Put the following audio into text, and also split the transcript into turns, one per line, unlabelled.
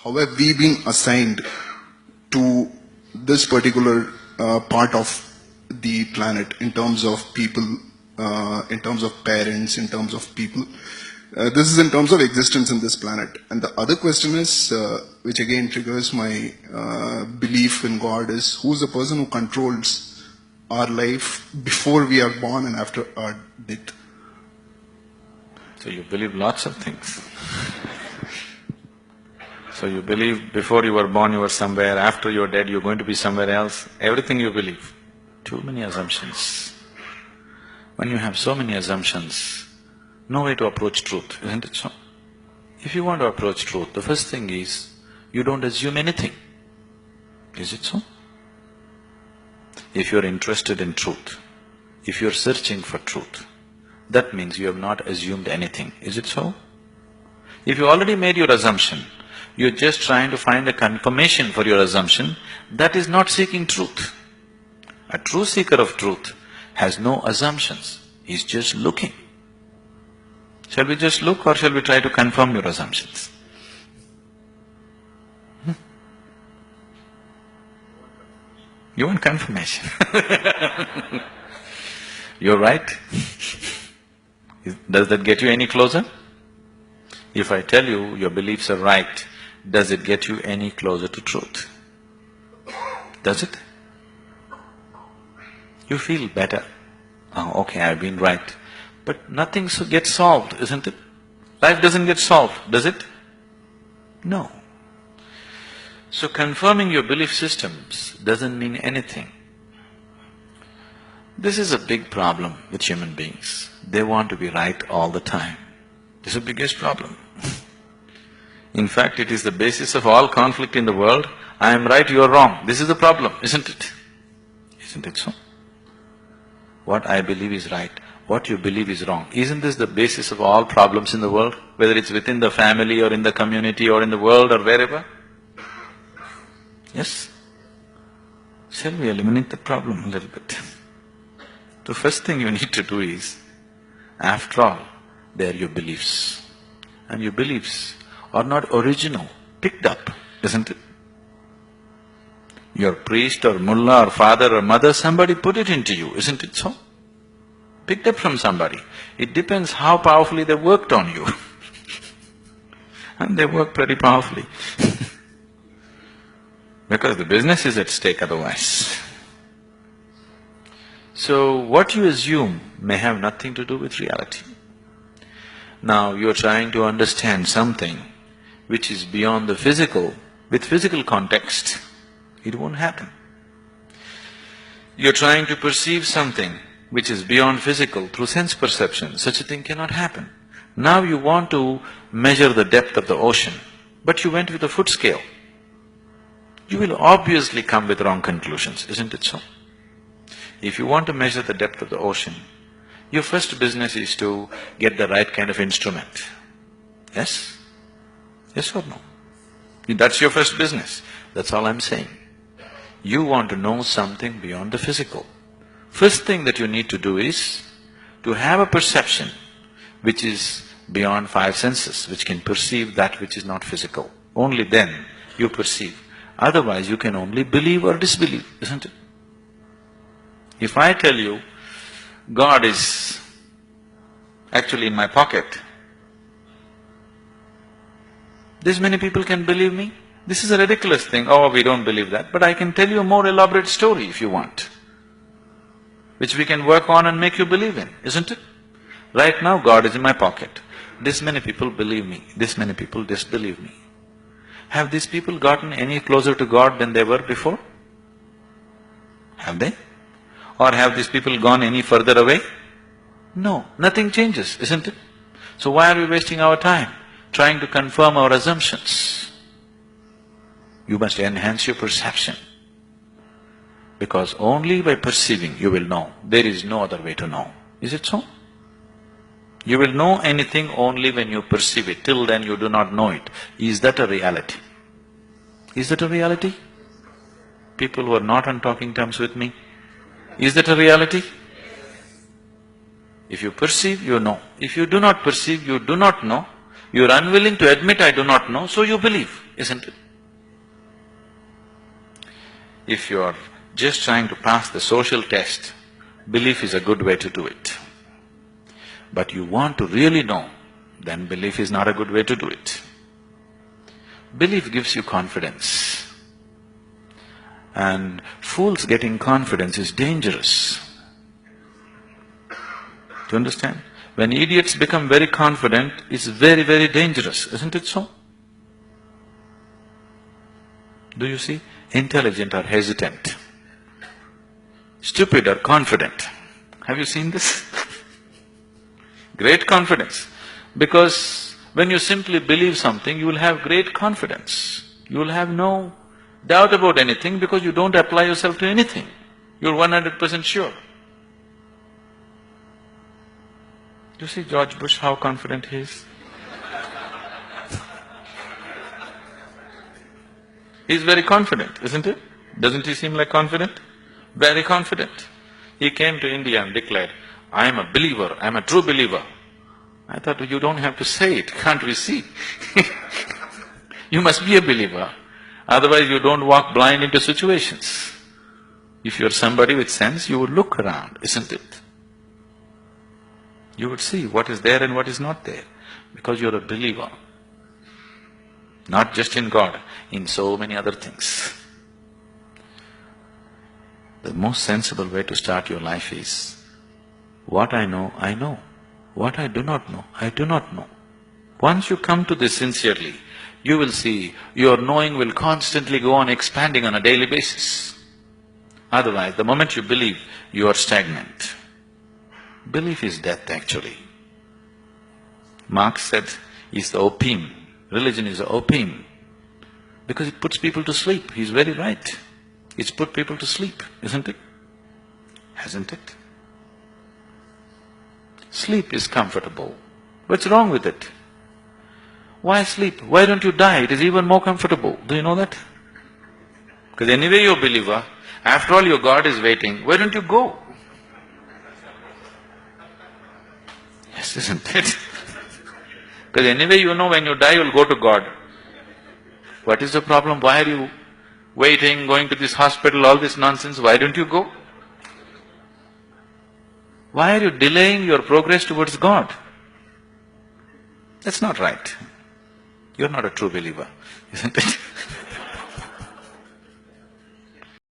How have we been assigned to this particular part of the planet in terms of people, in terms of parents, in terms of people? This is in terms of existence in this planet. And the other question is, which again triggers my belief in God, is who's the person who controls our life before we are born and after our death?
So you believe lots of things. So you believe before you were born you were somewhere, after you're dead you're going to be somewhere else. Everything you believe. Too many assumptions. When you have so many assumptions, no way to approach truth, isn't it so? If you want to approach truth, the first thing is, you don't assume anything. Is it so? If you're interested in truth, if you're searching for truth, that means you have not assumed anything. Is it so? If you already made your assumption, you're just trying to find a confirmation for your assumption, that is not seeking truth. A true seeker of truth has no assumptions, he's just looking. Shall we just look or shall we try to confirm your assumptions? You want confirmation? You're right. Does that get you any closer? If I tell you your beliefs are right, does it get you any closer to truth? Does it? You feel better. Oh, okay, I've been right. But nothing gets solved, isn't it? Life doesn't get solved, does it? No. So confirming your belief systems doesn't mean anything. This is a big problem with human beings. They want to be right all the time. This is the biggest problem. In fact, it is the basis of all conflict in the world. I am right, you are wrong. This is the problem, isn't it? Isn't it so? What I believe is right, what you believe is wrong. Isn't this the basis of all problems in the world? Whether it's within the family or in the community or in the world or wherever? Yes? Shall we eliminate the problem a little bit? The first thing you need to do is, after all, they are your beliefs. And your beliefs are not original, picked up, isn't it? Your priest or mullah or father or mother, somebody put it into you, isn't it so? Picked up from somebody. It depends how powerfully they worked on you. And they work pretty powerfully. Because the business is at stake otherwise. So what you assume may have nothing to do with reality. Now you're trying to understand something which is beyond the physical, with physical context. It won't happen. You're trying to perceive something which is beyond physical through sense perception. Such a thing cannot happen. Now you want to measure the depth of the ocean, but you went with a foot scale. You will obviously come with wrong conclusions, isn't it so? If you want to measure the depth of the ocean, your first business is to get the right kind of instrument. Yes? Yes or no? That's your first business. That's all I'm saying. You want to know something beyond the physical. First thing that you need to do is to have a perception which is beyond five senses, which can perceive that which is not physical. Only then you perceive. Otherwise you can only believe or disbelieve, isn't it? If I tell you, God is actually in my pocket, this many people can believe me? This is a ridiculous thing, oh, we don't believe that, but I can tell you a more elaborate story if you want, which we can work on and make you believe in, isn't it? Right now, God is in my pocket. This many people believe me, this many people disbelieve me. Have these people gotten any closer to God than they were before? Have they? Or have these people gone any further away? No, nothing changes, isn't it? So why are we wasting our time trying to confirm our assumptions? You must enhance your perception, because only by perceiving you will know. There is no other way to know. Is it so? You will know anything only when you perceive it. Till then you do not know it. Is that a reality? Is that a reality? People who are not on talking terms with me, is that a reality? If you perceive, you know. If you do not perceive, you do not know. You are unwilling to admit I do not know, so you believe. isn't it? If you are just trying to pass the social test, belief is a good way to do it. But you want to really know, then belief is not a good way to do it. Belief gives you confidence. And fools getting confidence is dangerous. Do you understand? When idiots become very confident, it's very, very dangerous, isn't it so? Do you see? Intelligent are hesitant. Stupid are confident. Have you seen this? Great confidence. Because when you simply believe something, you will have great confidence. You will have no doubt about anything because you don't apply yourself to anything. You're 100% sure. Do you see George Bush, how confident he is? He's very confident, isn't it? Doesn't he seem like confident? Very confident. He came to India and declared, "I am a believer, I am a true believer." I thought, you don't have to say it, can't we see? You must be a believer, otherwise you don't walk blind into situations. If you're somebody with sense, you would look around, isn't it? You would see what is there and what is not there, because you're a believer. Not just in God, in so many other things. The most sensible way to start your life is, what I know, I know. What I do not know, I do not know. Once you come to this sincerely, you will see your knowing will constantly go on expanding on a daily basis. Otherwise, the moment you believe, you are stagnant. Belief is death, actually. Marx said, it's the opium. Religion is the opium. Because it puts people to sleep. He's very right. It's put people to sleep, isn't it? Hasn't it? Sleep is comfortable. What's wrong with it? Why sleep? Why don't you die? It is even more comfortable. Do you know that? Because anyway you're a believer, after all your God is waiting, why don't you go? Yes, isn't it? Because anyway you know when you die you'll go to God. What is the problem? Why are you waiting, going to this hospital, all this nonsense? Why don't you go? Why are you delaying your progress towards God? That's not right. You're not a true believer, isn't it?